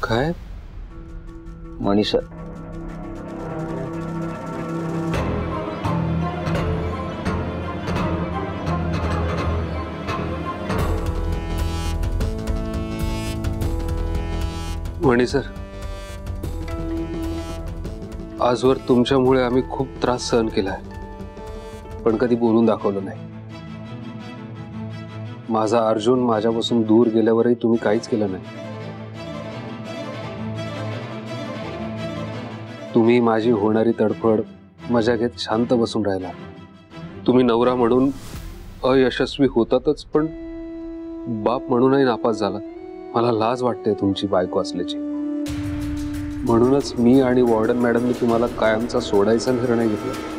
काय मणी सर, मणी सर, आजवर तुमच्यामुळे आम्ही खूप त्रास सहन केलाय, पण कधी बोलून दाखवलं नाही. माझा अर्जुन माझ्यापासून दूर गेल्यावरही तुम्ही काहीच केलं नाही. तुम्ही माझी होणारी तडफड मजा घेत शांत बसून राहिला. तुम्ही नवरा म्हणून अयशस्वी होतातच, पण बाप म्हणूनही नापास झाला. मला लाज वाटते तुमची बायको असल्याची. म्हणूनच मी आणि वॉर्डन मॅडमने तुम्हाला कायमचा सोडायचा निर्णय घेतला.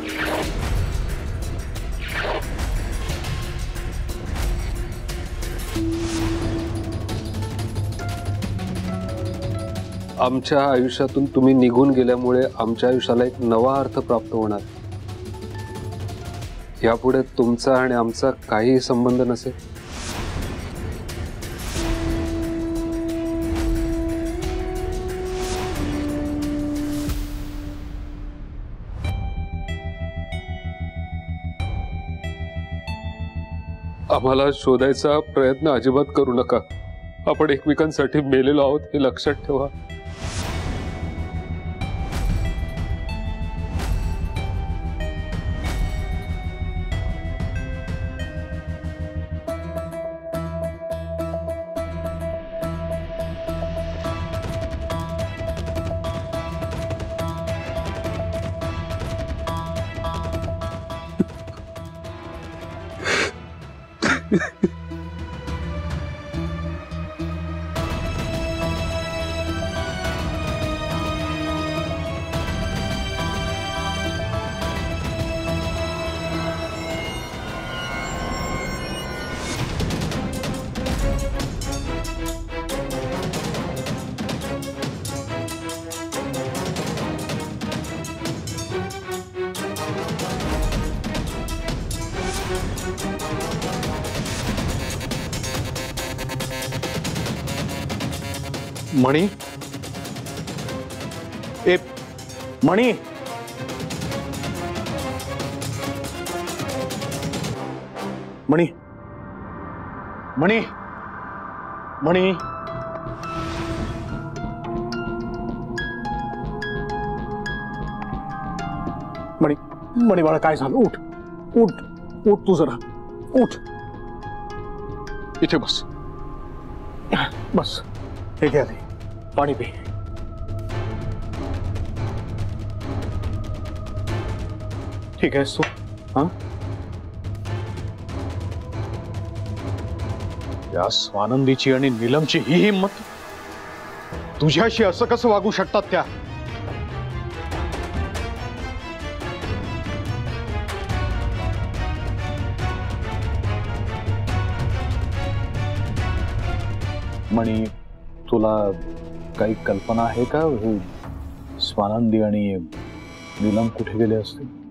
आमच्या आयुष्यातून तुम्ही निघून गेल्यामुळे आमच्या आयुष्याला एक नवा अर्थ प्राप्त होणार. यापुढे तुमचा आणि आमचा काहीही संबंध नसेल. आम्हाला शोधायचा प्रयत्न अजिबात करू नका. आपण एकमेकांसाठी मेलेलो आहोत हे लक्षात ठेवा. मणी, ए मणी, मणी, मणी, मणी, मणी, मणी बाळा काय झालं? उठ उठ उठ, तू जरा उठ. इथे बस बस. हे घ्या रे, पाणी पी. ठीक आहेस तू? हा, या स्वानंदीची आणि नीलमची ही हिंमत, तुझ्याशी असं कसं वागू शकतात त्या? मणी, तुला काही कल्पना आहे का हे स्वानंदी आणि नीलम कुठे गेले असतील?